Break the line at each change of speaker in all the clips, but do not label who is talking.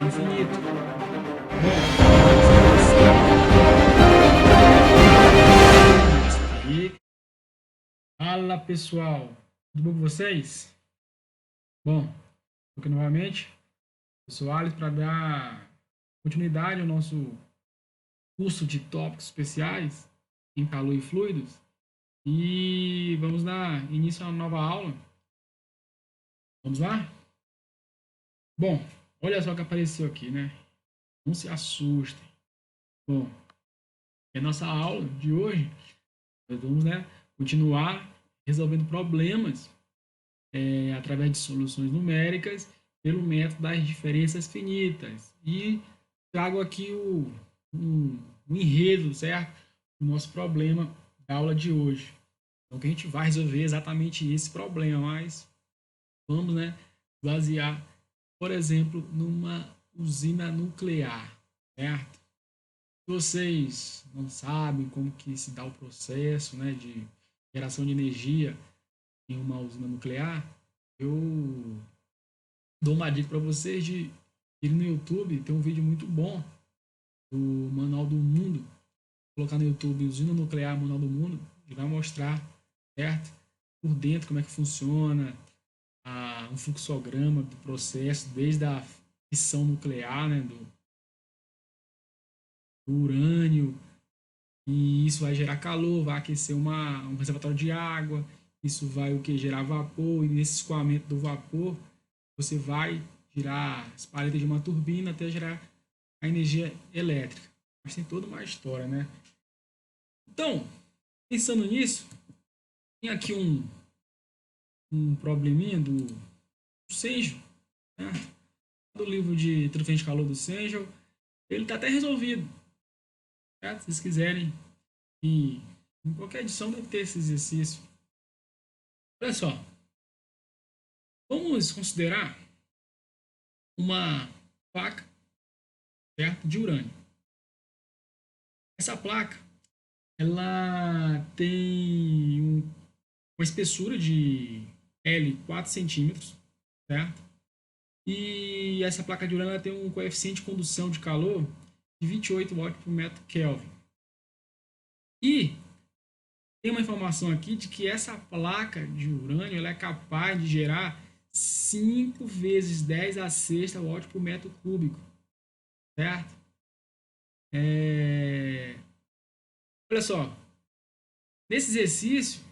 infinito. Bom, e fala pessoal, tudo bom com vocês? Bom, estou aqui novamente, eu sou Alex para dar continuidade ao nosso curso de tópicos especiais em calor e fluidos e vamos dar início a uma nova aula. Vamos lá? Bom, olha só o que apareceu aqui, né? Não se assustem. Bom, é a nossa aula de hoje. Nós vamos, né, continuar resolvendo problemas através de soluções numéricas pelo método das diferenças finitas. E trago aqui o enredo, certo? O nosso problema da aula de hoje. Então, que a gente vai resolver exatamente esse problema, mas vamos, né, basear, por exemplo, numa usina nuclear, certo? Se vocês não sabem como que se dá o processo, né, de geração de energia em uma usina nuclear, eu dou uma dica para vocês de ir no YouTube, tem um vídeo muito bom do Manual do Mundo. Colocar no YouTube usina nuclear Manual do Mundo e vai mostrar, certo? Por dentro como é que funciona um fluxograma do processo, desde a fissão nuclear, né, do urânio, e isso vai gerar calor, vai aquecer um reservatório de água, isso vai o que gerar vapor, e nesse escoamento do vapor você vai girar as paletas de uma turbina até gerar a energia elétrica. Mas tem toda uma história, né? Então, pensando nisso, tem aqui um probleminha do Sengel, né? Do livro de transferência de calor do Sengel. Ele está até resolvido, certo? Se vocês quiserem, e em qualquer edição deve ter esse exercício. Olha só, vamos considerar uma placa, certo, de urânio. Essa placa ela tem uma espessura de L 4 centímetros, certo? E essa placa de urânio ela tem um coeficiente de condução de calor de 28 watts por metro Kelvin. E tem uma informação aqui de que essa placa de urânio ela é capaz de gerar 5 vezes 10 a sexta watts por metro cúbico, certo? Olha só, nesse exercício,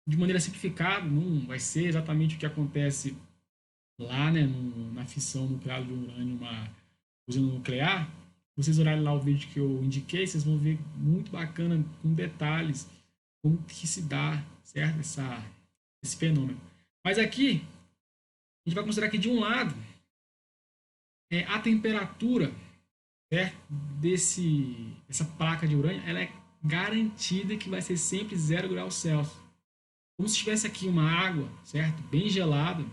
de maneira simplificada, não vai ser exatamente o que acontece lá, né, na fissão nuclear do urânio, uma usina nuclear. Vocês olharem lá o vídeo que eu indiquei, vocês vão ver muito bacana, com detalhes, como que se dá, certo, esse fenômeno. Mas aqui, a gente vai considerar que de um lado, a temperatura, certo, dessa placa de urânio, ela é garantida que vai ser sempre 0 graus Celsius. Como se tivesse aqui uma água, certo, bem gelada,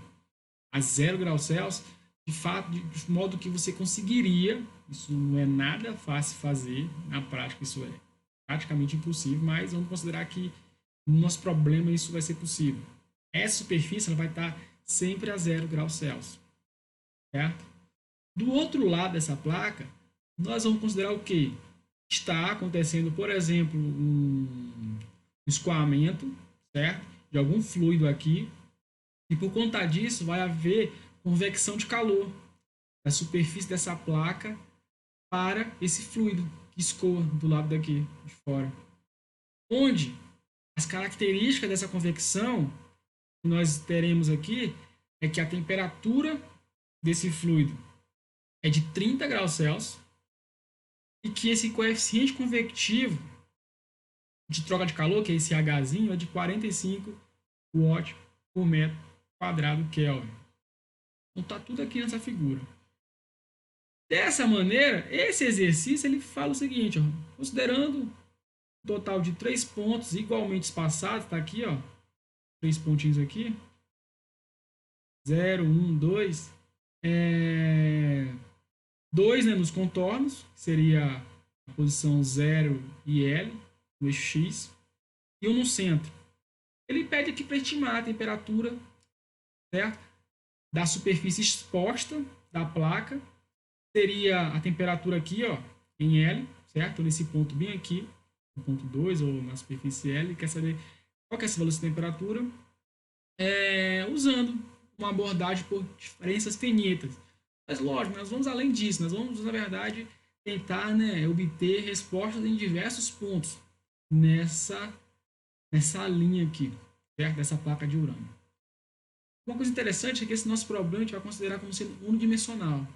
a 0 graus Celsius, de fato, de modo que você conseguiria, isso não é nada fácil fazer, na prática isso é praticamente impossível, mas vamos considerar que no nosso problema isso vai ser possível. Essa superfície ela vai estar sempre a 0 graus Celsius, certo? Do outro lado dessa placa, nós vamos considerar o que? Está acontecendo, por exemplo, um escoamento, certo? De algum fluido aqui, e por conta disso vai haver convecção de calor da superfície dessa placa para esse fluido que escoa do lado daqui de fora. Onde as características dessa convecção que nós teremos aqui é que a temperatura desse fluido é de 30 graus Celsius e que esse coeficiente convectivo de troca de calor, que é esse Hzinho, é de 45 watts por metro quadrado Kelvin. Então está tudo aqui nessa figura. Dessa maneira, esse exercício ele fala o seguinte, ó, considerando um total de 3 pontos igualmente espaçados, está aqui, ó, 3 pontinhos aqui, 0, 1, 2, 2, né, nos contornos, que seria a posição 0 e L, no eixo X, e um no centro. Ele pede aqui para estimar a temperatura, certo, da superfície exposta da placa seria a temperatura aqui, ó, em L, certo? Nesse ponto bem aqui, no ponto 2 ou na superfície L, quer saber qual que é essa velocidade de temperatura, usando uma abordagem por diferenças finitas. Mas lógico, nós vamos além disso, nós vamos, na verdade, tentar, né, obter respostas em diversos pontos nessa linha aqui, certo? Dessa placa de urânio. Uma coisa interessante é que esse nosso problema a gente vai considerar como sendo unidimensional,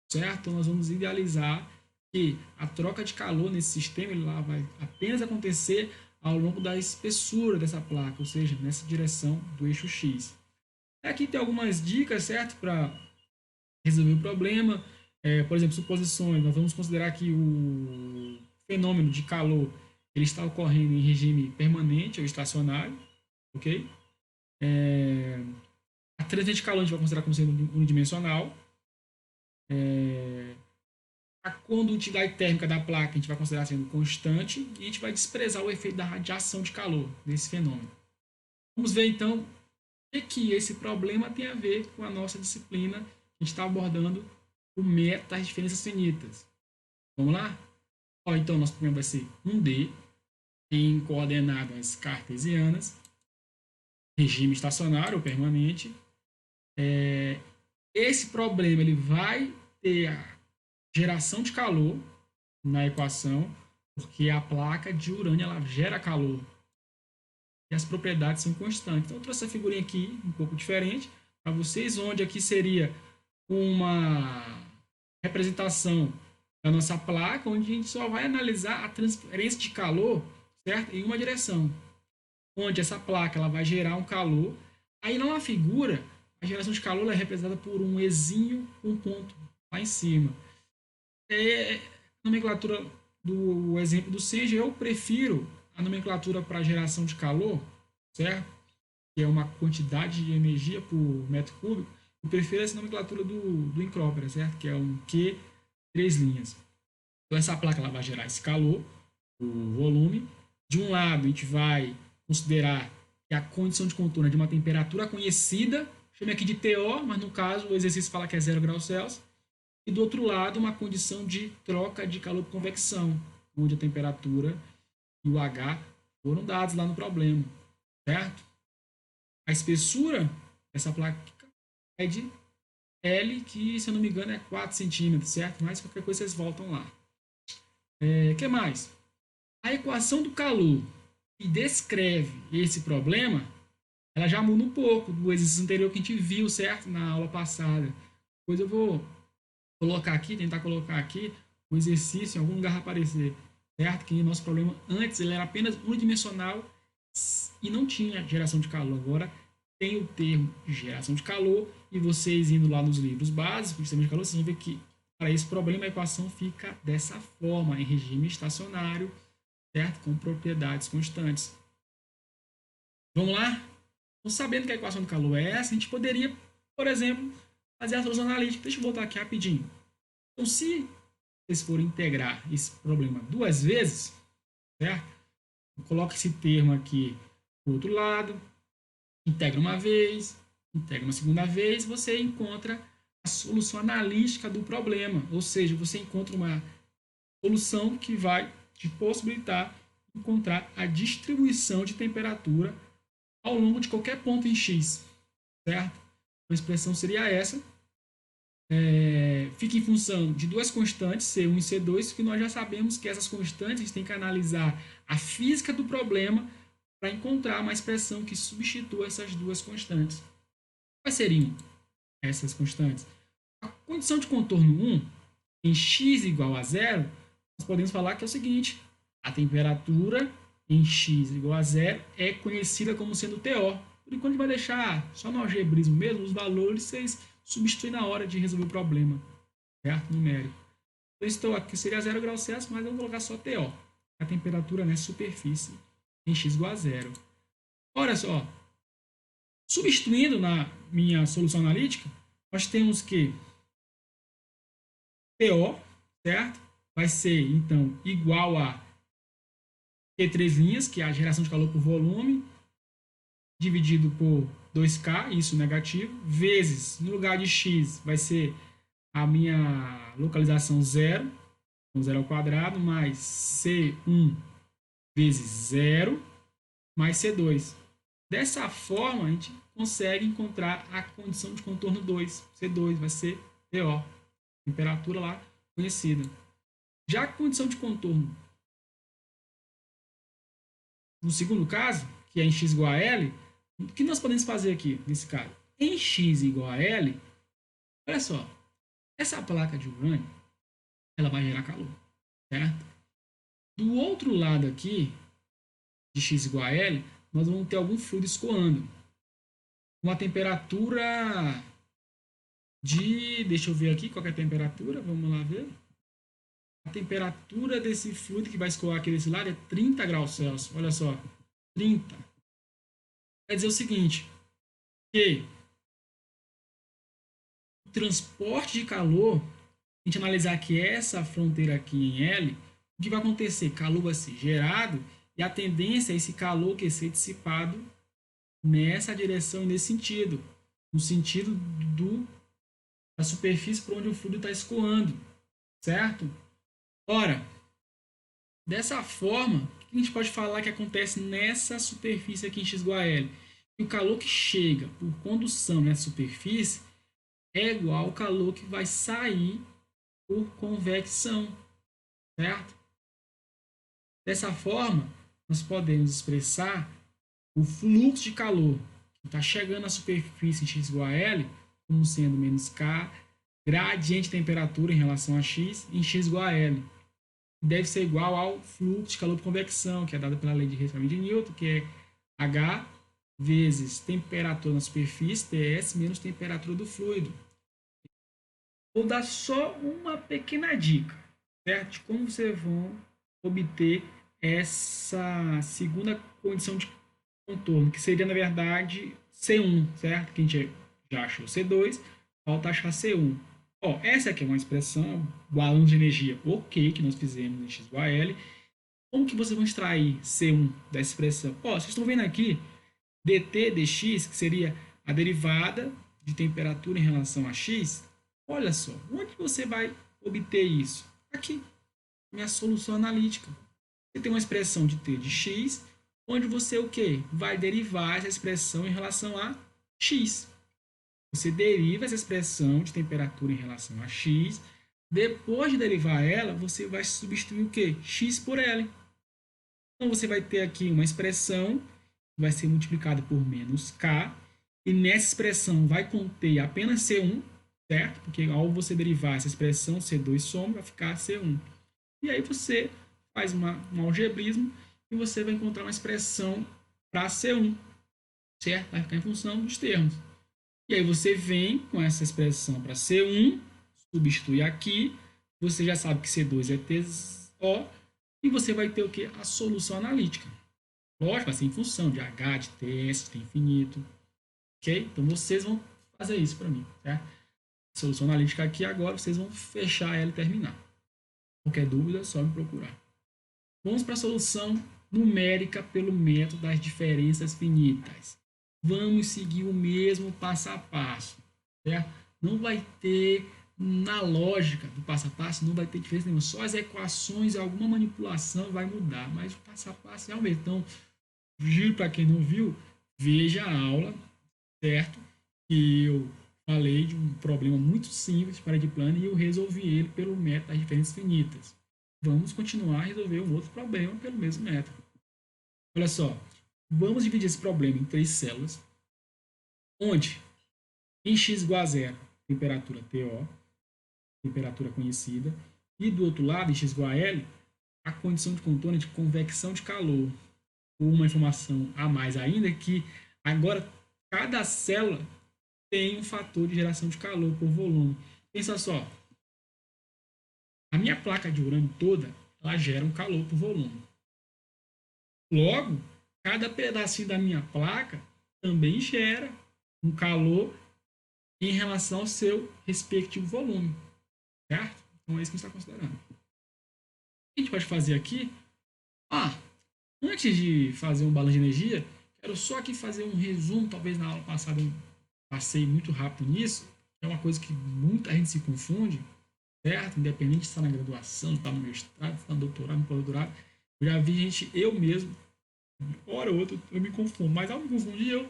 certo? Então, nós vamos idealizar que a troca de calor nesse sistema ele lá vai apenas acontecer ao longo da espessura dessa placa, ou seja, nessa direção do eixo X. Aqui tem algumas dicas, certo? Para resolver o problema. Por exemplo, suposições. Nós vamos considerar que o fenômeno de calor ele está ocorrendo em regime permanente ou estacionário, ok? A transferência de calor a gente vai considerar como sendo unidimensional. A condutividade térmica da placa a gente vai considerar sendo constante e a gente vai desprezar o efeito da radiação de calor desse fenômeno. Vamos ver então o que esse problema tem a ver com a nossa disciplina. A gente está abordando o método das diferenças finitas. Vamos lá? Então, nosso problema vai ser 1D em coordenadas cartesianas, regime estacionário ou permanente. Esse problema ele vai ter a geração de calor na equação, porque a placa de urânio ela gera calor e as propriedades são constantes. Então, eu trouxe essa figurinha aqui um pouco diferente para vocês, onde aqui seria uma representação da nossa placa, onde a gente só vai analisar a transferência de calor, certo? Em uma direção, onde essa placa ela vai gerar um calor. Aí na figura, a geração de calor é representada por um Ezinho com um ponto lá em cima. A nomenclatura do exemplo do Senge, eu prefiro a nomenclatura para geração de calor, certo? Que é uma quantidade de energia por metro cúbico. Eu prefiro essa nomenclatura do Encrópera, certo? Que é um Q, 3 linhas. Então, essa placa ela vai gerar esse calor, o volume. De um lado, a gente vai considerar que a condição de contorno é de uma temperatura conhecida, chame aqui de TO, mas no caso o exercício fala que é 0 graus Celsius. E do outro lado, uma condição de troca de calor por convecção, onde a temperatura e o H foram dados lá no problema, certo? A espessura dessa placa é de L, que, se eu não me engano, é 4 centímetros, certo? Mas qualquer coisa vocês voltam lá. O que mais? A equação do calor que descreve esse problema, ela já muda um pouco do exercício anterior que a gente viu, certo? Na aula passada. Depois eu vou colocar aqui, tentar colocar aqui o exercício em algum lugar aparecer, certo? Que o nosso problema antes ele era apenas unidimensional e não tinha geração de calor. Agora tem o termo de geração de calor e vocês indo lá nos livros básicos de sistema de calor, vocês vão ver que para esse problema a equação fica dessa forma, em regime estacionário, certo? Com propriedades constantes. Vamos lá? Então, sabendo que a equação do calor é essa, a gente poderia, por exemplo, fazer a solução analítica. Deixa eu voltar aqui rapidinho. Então, se vocês forem integrar esse problema 2 vezes, certo? Eu coloco esse termo aqui do outro lado, integra uma vez, integra uma segunda vez, você encontra a solução analítica do problema. Ou seja, você encontra uma solução que vai te possibilitar encontrar a distribuição de temperatura ao longo de qualquer ponto em X, certo? A expressão seria essa. Fica em função de duas constantes, C1 e C2, que nós já sabemos que essas constantes a gente tem que analisar a física do problema para encontrar uma expressão que substitua essas duas constantes. Quais seriam essas constantes? A condição de contorno 1, em x igual a 0, nós podemos falar que é o seguinte: a temperatura em x igual a 0 é conhecida como sendo TO. Por enquanto, a gente vai deixar só no algebrismo mesmo, os valores vocês substituem na hora de resolver o problema, certo? Numérico. Então, estou aqui, seria 0 graus Celsius, mas eu vou colocar só TO. A temperatura nessa superfície em x igual a 0. Olha só, substituindo na minha solução analítica, nós temos que TO, certo? Vai ser, então, igual a Q3 linhas, que é a geração de calor por volume, dividido por 2K, isso negativo, vezes, no lugar de X, vai ser a minha localização zero, então zero ao quadrado, mais C1 vezes zero, mais C2. Dessa forma, a gente consegue encontrar a condição de contorno 2. C2 vai ser TO, temperatura lá conhecida. Já a condição de contorno no segundo caso, que é em x igual a L, o que nós podemos fazer aqui nesse caso? Em x igual a L, olha só, essa placa de urânio, ela vai gerar calor, certo? Do outro lado aqui, de x igual a L, nós vamos ter algum fluido escoando. Uma temperatura de... Deixa eu ver aqui qual é a temperatura, vamos lá ver. A temperatura desse fluido que vai escoar aqui desse lado é 30 graus Celsius. Olha só, 30. Quer dizer o seguinte, que o transporte de calor, a gente analisar aqui essa fronteira aqui em L, o que vai acontecer? Calor vai ser gerado e a tendência é esse calor que ser dissipado nessa direção e nesse sentido. No sentido da superfície por onde o fluido está escoando, certo? Ora, dessa forma, o que a gente pode falar que acontece nessa superfície aqui em x igual a L? E o calor que chega por condução nessa superfície é igual ao calor que vai sair por convecção, certo? Dessa forma, nós podemos expressar o fluxo de calor que está chegando à superfície em x igual a L como sendo menos K, gradiente de temperatura em relação a x, em x igual a L. Deve ser igual ao fluxo de calor por convecção, que é dado pela lei de resfriamento de Newton, que é H vezes temperatura na superfície, TS, menos temperatura do fluido. Vou dar só uma pequena dica, certo? De como vocês vão obter essa segunda condição de contorno, que seria, na verdade, C1, certo? Que a gente já achou C2, falta achar C1. Ó, essa aqui é uma expressão, balanço de energia, ok, que nós fizemos em x igual a L. Como que vocês vão extrair C1 dessa expressão? Ó, vocês estão vendo aqui dt dx, que seria a derivada de temperatura em relação a x. Olha só, onde você vai obter isso? Aqui, minha solução analítica. Você tem uma expressão de t de x, onde você o quê? Vai derivar essa expressão em relação a x. Você deriva essa expressão de temperatura em relação a x. Depois de derivar ela, você vai substituir o quê? X por L. Então, você vai ter aqui uma expressão que vai ser multiplicada por menos K. E nessa expressão vai conter apenas C1, certo? Porque ao você derivar essa expressão, C2 soma, vai ficar C1. E aí você faz um algebrismo e você vai encontrar uma expressão para C1, certo? Vai ficar em função dos termos. E aí você vem com essa expressão para C1, substitui aqui, você já sabe que C2 é TO, e você vai ter o que? A solução analítica. Lógico, vai ser em função de H, de TS, tem infinito. Ok? Então vocês vão fazer isso para mim. Certo? Solução analítica aqui agora, vocês vão fechar ela e terminar. Qualquer dúvida, é só me procurar. Vamos para a solução numérica pelo método das diferenças finitas. Vamos seguir o mesmo passo a passo, certo? Não vai ter, na lógica do passo a passo, não vai ter diferença nenhuma. Só as equações e alguma manipulação vai mudar, mas o passo a passo é o mesmo. Então, giro para quem não viu, veja a aula, certo? Que eu falei de um problema muito simples para de plano e eu resolvi ele pelo método das diferenças finitas. Vamos continuar a resolver um outro problema pelo mesmo método. Olha só, vamos dividir esse problema em 3 células, onde em x igual a zero, temperatura TO, temperatura conhecida, e do outro lado, em x igual a L, a condição de contorno de convecção de calor. Ou uma informação a mais ainda, que agora cada célula tem um fator de geração de calor por volume. Pensa só, a minha placa de urânio toda, ela gera um calor por volume. Logo, cada pedacinho da minha placa também gera um calor em relação ao seu respectivo volume, certo? Então é isso que a gente está considerando. O que a gente pode fazer aqui? Antes de fazer um balanço de energia, quero só aqui fazer um resumo, talvez na aula passada eu passei muito rápido nisso, é uma coisa que muita gente se confunde, certo? Independente de estar na graduação, estar no mestrado, estar no doutorado, no pós-doutorado. Eu já vi gente, eu mesmo, hora ou outra, eu me confundo. Mas ao me confundir, eu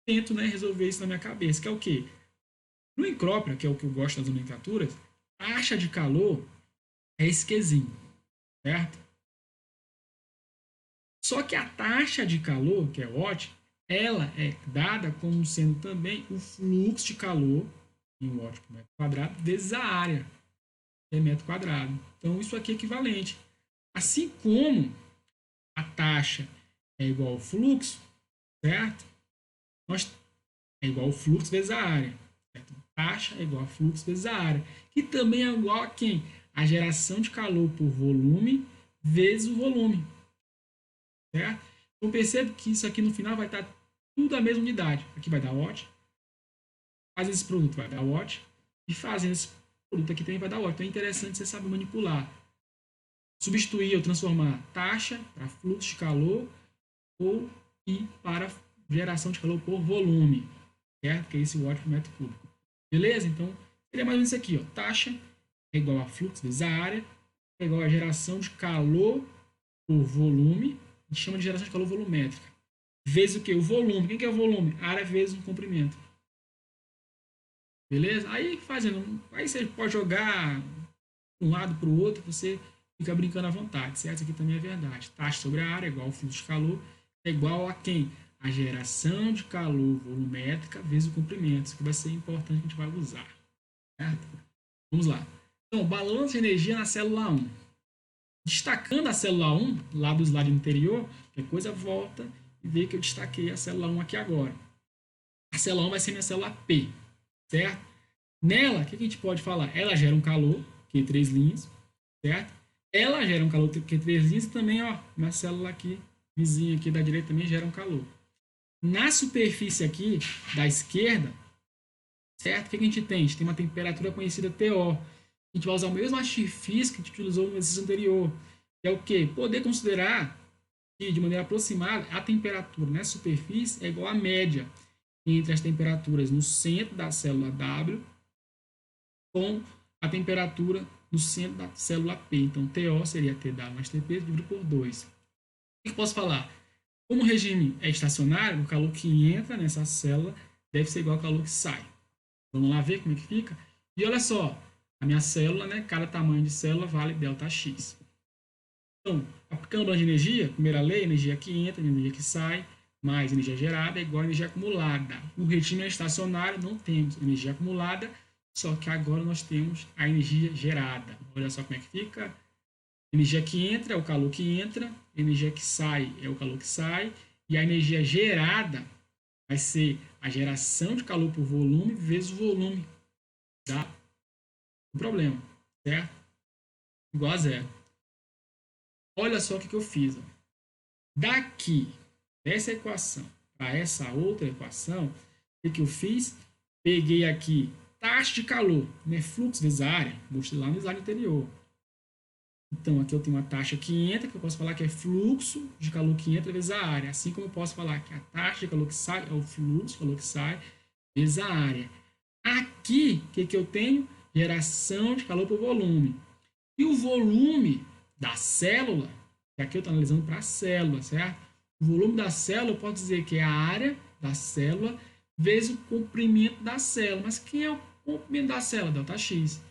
tento, né, resolver isso na minha cabeça. Que é o quê? No encrópio, que é o que eu gosto das nomenclaturas, a taxa de calor é esse Qzinho, certo? Só que a taxa de calor, que é Watt, ela é dada como sendo também o fluxo de calor em Watt por metro quadrado vezes a área, que é metro quadrado. Então, isso aqui é equivalente. Assim como a taxa é igual ao fluxo, certo? Nós é igual ao fluxo vezes a área. Certo? Taxa é igual a fluxo vezes a área. Que também é igual a quem? A geração de calor por volume vezes o volume. Certo? Então percebe que isso aqui no final vai estar tudo a mesma unidade. Aqui vai dar Watt. Fazendo esse produto vai dar Watt. E fazendo esse produto aqui também vai dar Watt. Então é interessante você saber manipular. Substituir ou transformar taxa para fluxo de calor ou e para geração de calor por volume. Certo? Que é esse Watt por metro cúbico. Beleza? Então seria mais ou menos isso aqui. Ó. Taxa é igual a fluxo vezes a área. É igual a geração de calor por volume. A gente chama de geração de calor volumétrica. Vezes o que? O volume. Quem que é o volume? Área vezes o comprimento. Beleza? Aí fazendo. Aí você pode jogar de um lado para o outro, você fica brincando à vontade, certo? Isso aqui também é verdade. Taxa sobre a área é igual ao fluxo de calor, é igual a quem? A geração de calor volumétrica vezes o comprimento. Isso que vai ser importante que a gente vai usar. Certo? Vamos lá. Então, balanço de energia na célula 1. Destacando a célula 1, lá do slide anterior, qualquer coisa volta e vê que eu destaquei a célula 1 aqui agora. A célula 1 vai ser minha célula P, certo? Nela, o que a gente pode falar? Ela gera um calor, Q3 linhas, certo? Ela gera um calor, Q3 linhas, e também, ó, minha célula aqui, vizinha aqui da direita, também gera um calor. Na superfície aqui, da esquerda, certo? O que a gente tem? A gente tem uma temperatura conhecida TO. A gente vai usar o mesmo artifício que a gente utilizou no exercício anterior, que é o quê? Poder considerar que, de maneira aproximada, a temperatura na superfície é igual à média entre as temperaturas no centro da célula W com a temperatura no centro da célula P. Então, TO seria TW mais TP dividido por 2. O que eu posso falar? Como o regime é estacionário, o calor que entra nessa célula deve ser igual ao calor que sai. Vamos lá ver como é que fica? E olha só, a minha célula, né, cada tamanho de célula vale ΔX. Então, aplicando o plano de energia, primeira lei, energia que entra, energia que sai, mais energia gerada é igual a energia acumulada. O regime é estacionário, não temos energia acumulada, só que agora nós temos a energia gerada. Olha só como é que fica. Energia que entra é o calor que entra, energia que sai é o calor que sai, e a energia gerada vai ser a geração de calor por volume vezes o volume do problema, certo? Igual a zero. Olha só o que eu fiz. Ó. Daqui, dessa equação para essa outra equação, o que eu fiz? Peguei aqui taxa de calor, né? Fluxo vezes a área, mostrei lá no slide anterior. Então, aqui eu tenho uma taxa que entra, que eu posso falar que é fluxo de calor que entra vezes a área. Assim como eu posso falar que a taxa de calor que sai é o fluxo de calor que sai vezes a área. Aqui, o que eu tenho? Geração de calor por volume. E o volume da célula, que aqui eu estou analisando para a célula, certo? O volume da célula, eu posso dizer que é a área da célula vezes o comprimento da célula. Mas quem é o comprimento da célula? ΔX.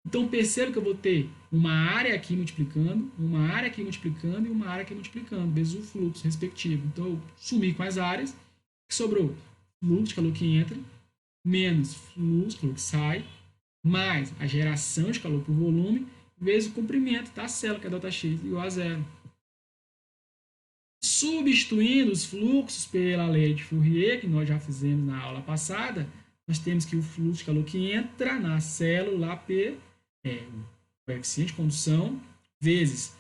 Então, perceba que eu vou ter uma área aqui multiplicando, uma área aqui multiplicando e uma área aqui multiplicando, vezes o fluxo respectivo. Então, eu sumi com as áreas, que sobrou fluxo de calor que entra, menos fluxo de calor que sai, mais a geração de calor por volume, vezes o comprimento da célula, que é ΔX, igual a zero. Substituindo os fluxos pela lei de Fourier, que nós já fizemos na aula passada, nós temos que o fluxo de calor que entra na célula P é o coeficiente de condução vezes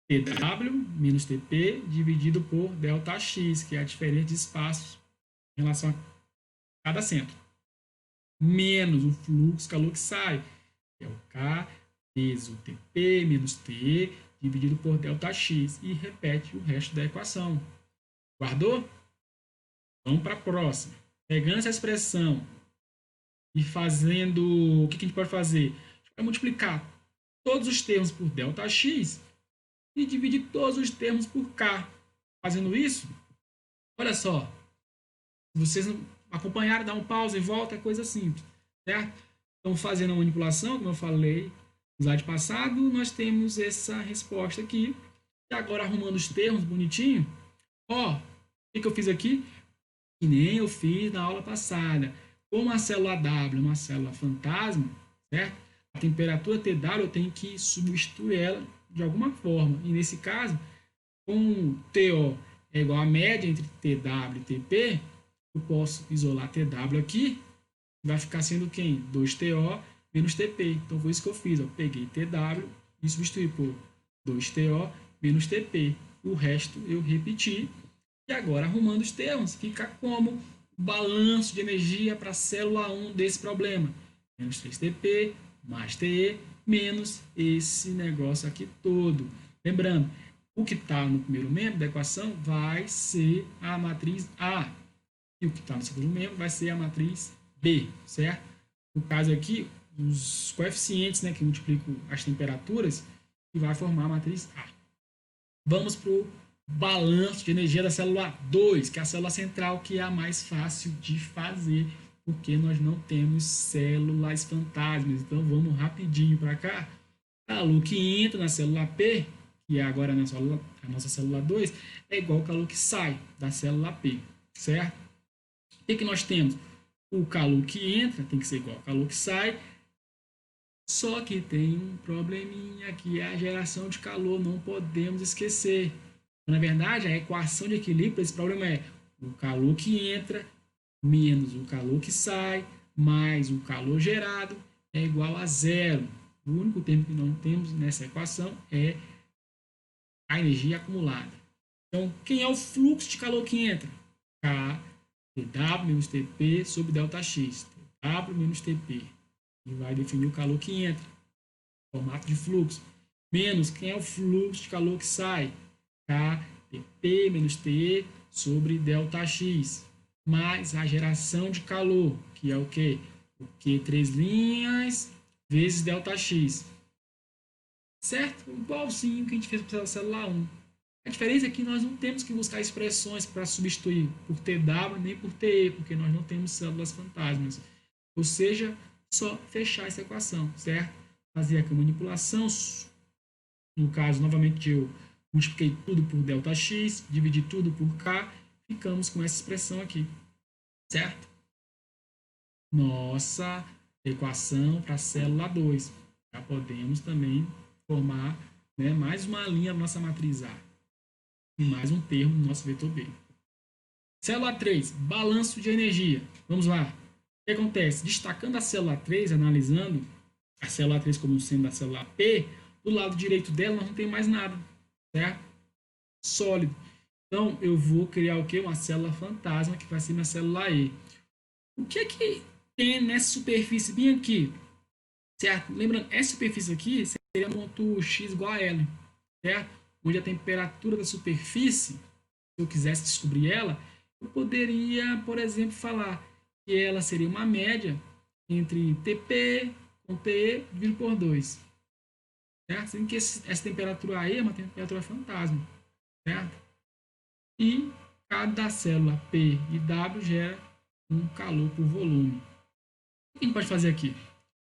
TW menos TP dividido por ΔX, que é a diferença de espaços em relação a cada centro, menos o fluxo de calor que sai, que é o K vezes o TP menos T dividido por ΔX, e repete o resto da equação. Guardou? Vamos para a próxima. Pegando essa expressão e fazendo... O que a gente pode fazer? A gente vai multiplicar todos os termos por ΔX e dividir todos os termos por K. Fazendo isso, olha só, se vocês não acompanharam, dá um pause e volta, é coisa simples, certo? Então, fazendo a manipulação, como eu falei no slide passado, nós temos essa resposta aqui. E agora, arrumando os termos bonitinho, ó, o que eu fiz aqui? Que nem eu fiz na aula passada. Como a célula W é uma célula fantasma, certo? A temperatura TW eu tenho que substituir ela de alguma forma. E nesse caso, com TO é igual a média entre TW e TP, eu posso isolar TW aqui, vai ficar sendo quem? 2TO menos TP. Então foi isso que eu fiz. Eu peguei TW e substituí por 2TO menos TP. O resto eu repeti. E agora, arrumando os termos, fica como o balanço de energia para a célula 1 desse problema. Menos 3TP mais TE menos esse negócio aqui todo. Lembrando, o que está no primeiro membro da equação vai ser a matriz A. E o que está no segundo membro vai ser a matriz B, certo? No caso aqui, os coeficientes, né, que multiplicam as temperaturas, que vai formar a matriz A. Vamos para o balanço de energia da célula 2, que é a célula central, que é a mais fácil de fazer, porque nós não temos células fantasmas. Então vamos rapidinho para cá. O calor que entra na célula P, que é agora a nossa célula 2, é igual ao calor que sai da célula P, certo? O que nós temos? O calor que entra tem que ser igual ao calor que sai, só que tem um probleminha que é a geração de calor, não podemos esquecer. Na verdade, a equação de equilíbrio desse problema é o calor que entra menos o calor que sai mais o calor gerado é igual a zero. O único termo que não temos nessa equação é a energia acumulada. Então, quem é o fluxo de calor que entra? K, TW menos TP sobre ΔX. TW menos TP. E vai definir o calor que entra. Formato de fluxo. Menos quem é o fluxo de calor que sai? K, TP menos TE sobre ΔX. Mais a geração de calor, que é o quê? O Q 3 linhas vezes ΔX. Certo? Igualzinho que a gente fez para a célula 1. A diferença é que nós não temos que buscar expressões para substituir por TW nem por TE, porque nós não temos células fantasmas. Ou seja, só fechar essa equação, certo? Fazer aqui a manipulação. No caso, novamente, eu multipliquei tudo por ΔX, dividi tudo por K, ficamos com essa expressão aqui, certo? Nossa equação para a célula 2. Já podemos também formar, né, mais uma linha na nossa matriz A e mais um termo no nosso vetor B. Célula 3, balanço de energia. Vamos lá. O que acontece? Destacando a célula 3, analisando a célula 3 como sendo a célula P, do lado direito dela nós não tem mais nada, certo? Sólido. Então, eu vou criar o quê? Uma célula fantasma, que vai ser minha célula E. O que é que tem nessa superfície bem aqui? Certo? Lembrando, essa superfície aqui seria ponto X igual a L, certo? Onde a temperatura da superfície, se eu quisesse descobrir ela, eu poderia, por exemplo, falar que ela seria uma média entre TP com TE dividido por 2. Certo? Sendo que essa temperatura aí é uma temperatura fantasma, certo? E cada célula P e W gera um calor por volume. O que a gente pode fazer aqui?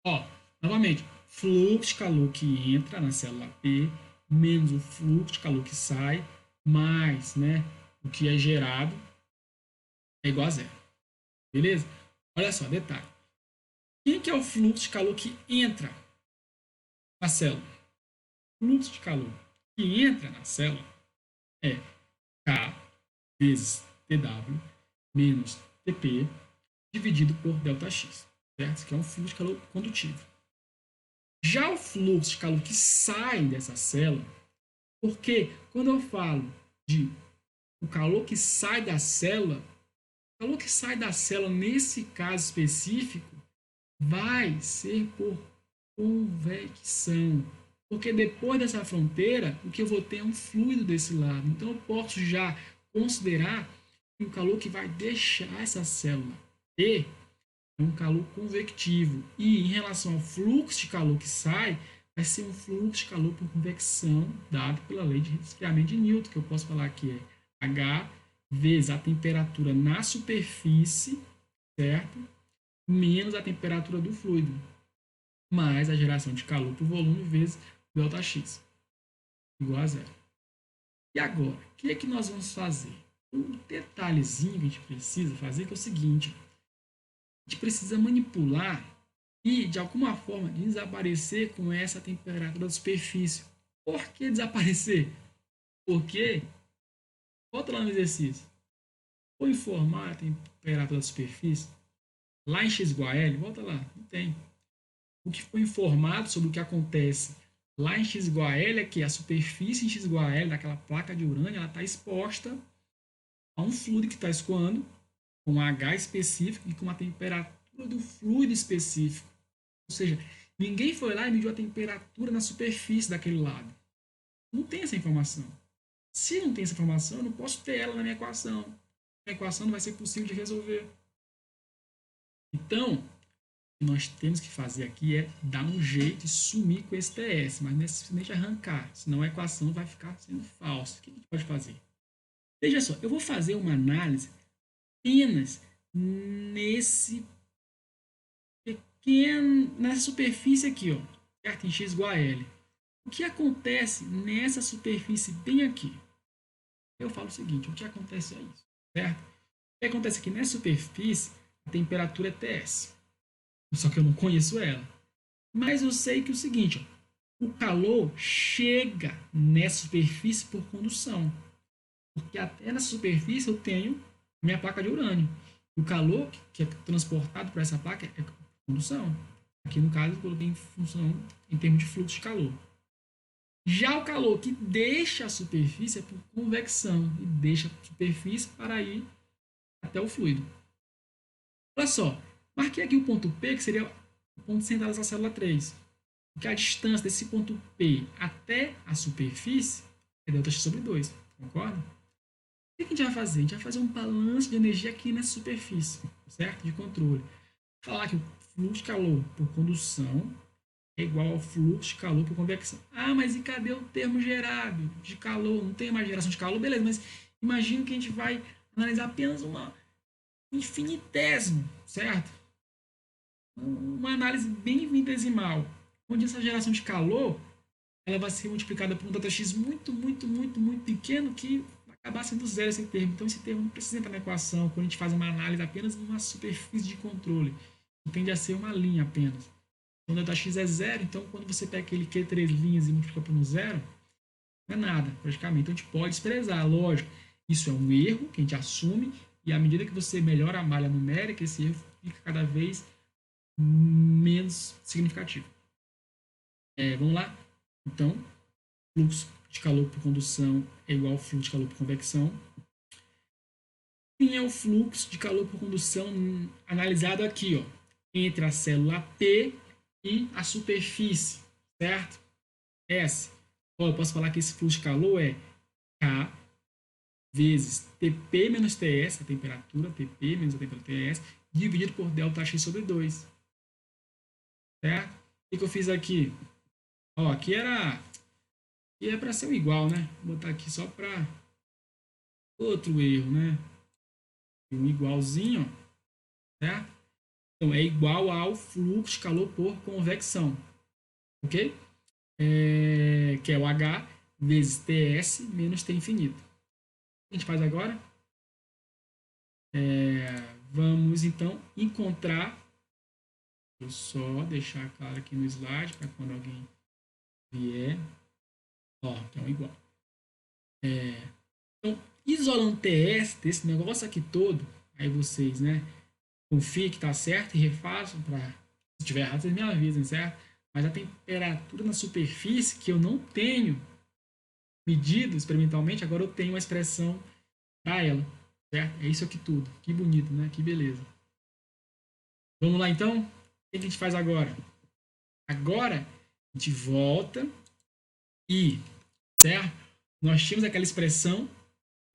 Ó, novamente, fluxo de calor que entra na célula P menos o fluxo de calor que sai mais, né, o que é gerado é igual a zero. Beleza? Olha só, detalhe. Quem que é o fluxo de calor que entra na célula? O fluxo de calor que entra na célula é K vezes TW menos TP dividido por ΔX, certo? Isso aqui é um fluxo de calor condutivo. Já o fluxo de calor que sai dessa célula, porque quando eu falo de o calor que sai da célula, o calor que sai da célula nesse caso específico vai ser por convecção. Porque depois dessa fronteira, o que eu vou ter é um fluido desse lado. Então eu posso já considerar que o calor que vai deixar essa célula T é um calor convectivo. E em relação ao fluxo de calor que sai, vai ser um fluxo de calor por convecção dado pela lei de resfriamento de Newton, que eu posso falar que é H vezes a temperatura na superfície, certo? Menos a temperatura do fluido, mais a geração de calor por volume vezes ΔX, igual a zero. E agora, o que é que nós vamos fazer? Um detalhezinho que a gente precisa fazer que é o seguinte: a gente precisa manipular e, de alguma forma, desaparecer com essa temperatura da superfície. Por que desaparecer? Porque, volta lá no exercício, vou informar a temperatura da superfície lá em x igual a L, volta lá, não tem. O que foi informado sobre o que acontece lá em x igual a L é que a superfície em x igual a L daquela placa de urânio ela está exposta a um fluido que está escoando com um H específico e com uma temperatura do fluido específico. Ou seja, ninguém foi lá e mediu a temperatura na superfície daquele lado. Não tem essa informação. Se não tem essa informação, eu não posso ter ela na minha equação. A equação não vai ser possível de resolver. Então, o que nós temos que fazer aqui é dar um jeito e sumir com esse TS, mas não é simplesmente arrancar, senão a equação vai ficar sendo falsa. O que a gente pode fazer? Veja só, eu vou fazer uma análise apenas nessa superfície aqui, ó, certo? Em x igual a L. O que acontece nessa superfície bem aqui? Eu falo o seguinte, o que acontece é isso, certo? O que acontece aqui nessa superfície, a temperatura é TS. Só que eu não conheço ela. Mas eu sei que é o seguinte, ó, o calor chega nessa superfície por condução. Porque até nessa superfície eu tenho minha placa de urânio. O calor que é transportado por essa placa é condução. Aqui no caso eu coloquei em função em termos de fluxo de calor. Já o calor que deixa a superfície é por convecção e deixa a superfície para ir até o fluido. Olha só, marquei aqui o ponto P, que seria o ponto central dessa célula 3. Porque a distância desse ponto P até a superfície é ΔX sobre 2. Concorda? O que a gente vai fazer? A gente vai fazer um balanço de energia aqui nessa superfície, certo? De controle. Falar que o fluxo de calor por condução é igual ao fluxo de calor por convecção. Ah, mas e cadê o termo gerado de calor? Não tem mais geração de calor? Beleza, mas imagina que a gente vai analisar apenas uma infinitésimo, certo? Uma análise bem infinitesimal, onde essa geração de calor ela vai ser multiplicada por um ΔX muito pequeno que vai acabar sendo zero esse termo. Então esse termo não precisa entrar na equação quando a gente faz uma análise apenas numa superfície de controle. Tende a ser uma linha apenas. Então ΔX é zero, então quando você pega aquele Q3 linhas e multiplica por um zero, não é nada, praticamente. Então a gente pode desprezar, lógico. Isso é um erro que a gente assume e à medida que você melhora a malha numérica, esse erro fica cada vez menos significativo. Vamos lá? Então, fluxo de calor por condução é igual ao fluxo de calor por convecção. Quem é o fluxo de calor por condução analisado aqui, ó, entre a célula P e a superfície, certo? S. Eu posso falar que esse fluxo de calor é K vezes Tp menos Ts, a temperatura, Tp menos a temperatura Ts, dividido por ΔX sobre 2. Certo? O que eu fiz aqui? Ó, aqui é para ser um igual, né? Vou botar aqui só para outro erro, né? Um igualzinho, certo? Então, é igual ao fluxo de calor por convecção. Ok? Que é o H vezes Ts menos T infinito. O que a gente faz agora? Vamos, então, encontrar... Vou só deixar claro aqui no slide para quando alguém vier. Ó, então igual. Então, isolando TS desse negócio aqui todo, aí vocês, né, confiem que tá certo e refaçam para se tiver errado vocês me avisem, certo? Mas a temperatura na superfície que eu não tenho medido experimentalmente, agora eu tenho uma expressão para ela, certo? É isso aqui tudo. Que bonito, né? Que beleza. Vamos lá então? O que a gente faz agora? Agora a gente volta e, certo? Nós tínhamos aquela expressão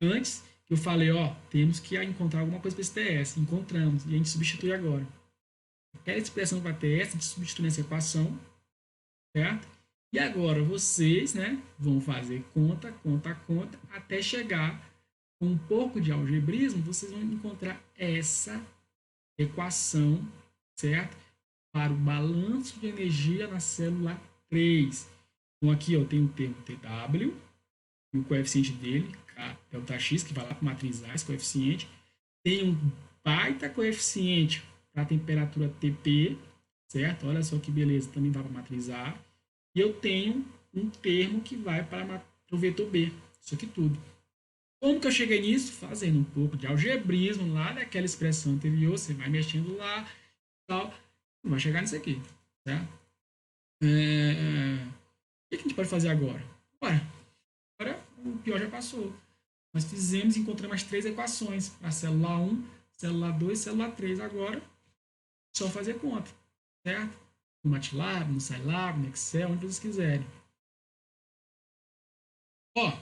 antes que eu falei, ó, temos que encontrar alguma coisa para esse TS. Encontramos e a gente substitui agora. aquela expressão vai ter essa de substituir essa equação, certo? E agora vocês, né, vão fazer conta, conta, conta, até chegar com um pouco de algebrismo, vocês vão encontrar essa equação, certo? Para o balanço de energia na célula 3. Então aqui eu tenho o termo TW e o coeficiente dele, K, delta X, que vai lá para a matriz A, esse coeficiente. Tem um baita coeficiente para a temperatura TP, certo? Olha só que beleza, também vai para a matriz A. E eu tenho um termo que vai para o vetor B. Isso aqui tudo. Como que eu cheguei nisso? Fazendo um pouco de algebrismo lá daquela expressão anterior, você vai mexendo lá e tal, vai chegar nisso aqui, certo? O que a gente pode fazer agora? Agora o pior já passou. Nós fizemos e encontramos as três equações para a célula 1, célula 2 e célula 3. Agora, só fazer conta, certo? No MATLAB, no Scilab, no Excel, onde vocês quiserem. Ó,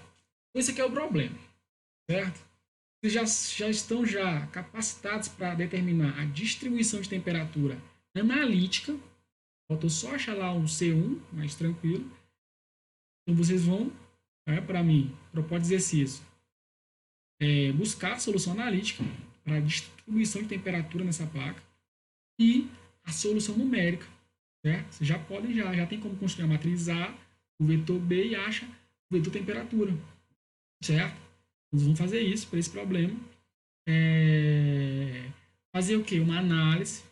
esse aqui é o problema, certo? Vocês já estão já capacitados para determinar a distribuição de temperatura analítica. Faltou só achar lá um C1, mais tranquilo. Então vocês vão, para mim, propósito de exercício, buscar a solução analítica para a distribuição de temperatura nessa placa e a solução numérica, certo? Vocês já podem, já tem como construir a matriz A, o vetor B e acha o vetor temperatura, certo? Nós vamos fazer isso para esse problema. Fazer o quê? Uma análise.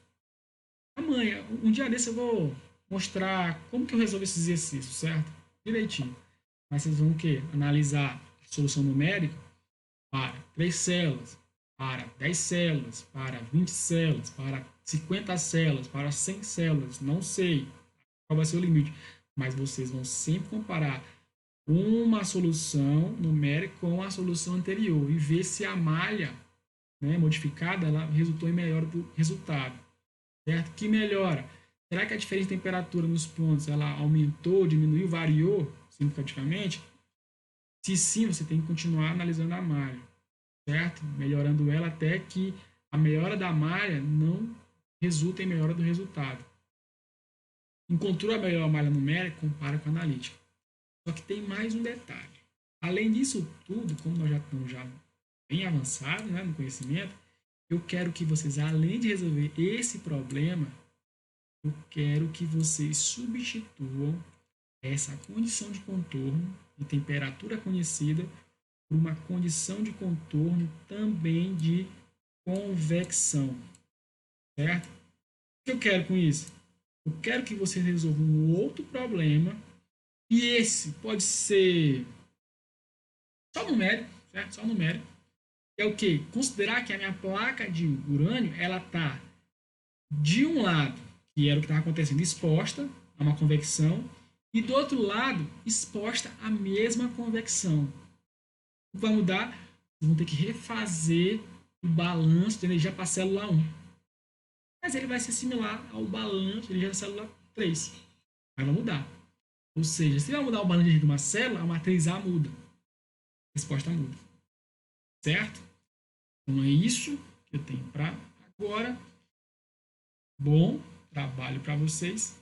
Amanhã, um dia desse eu vou mostrar como que eu resolvo esses exercícios, certo? Direitinho. Mas vocês vão o quê? Analisar a solução numérica para 3 células, para 10 células, para 20 células, para 50 células, para 100 células. Não sei qual vai ser o limite. Mas vocês vão sempre comparar uma solução numérica com a solução anterior e ver se a malha, né, modificada ela resultou em melhora do resultado, certo? Que melhora? Será que a diferença de temperatura nos pontos ela aumentou, diminuiu, variou significativamente? Se sim, você tem que continuar analisando a malha, certo? Melhorando ela até que a melhora da malha não resulte em melhora do resultado. Encontrou a melhor malha numérica, compara com a analítica. Só que tem mais um detalhe. Além disso tudo, como nós já estamos já bem avançados, né, no conhecimento, eu quero que vocês, além de resolver esse problema, eu quero que vocês substituam essa condição de contorno de temperatura conhecida por uma condição de contorno também de convecção, certo? O que eu quero com isso? Eu quero que vocês resolvam um outro problema e esse pode ser só numérico, certo? Só numérico. É o quê? Considerar que a minha placa de urânio, ela está de um lado, que era o que estava acontecendo, exposta a uma convecção, e do outro lado, exposta à mesma convecção. O que vai mudar? Vocês vão ter que refazer o balanço de energia para a célula 1. Mas ele vai ser similar ao balanço de energia da célula 3. Mas vai mudar. Ou seja, se vai mudar o balanço de energia de uma célula, a matriz A muda. A resposta muda. Certo? Então é isso que eu tenho para agora. Bom trabalho para vocês.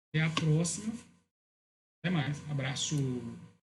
Até a próxima. Até mais. Abraço.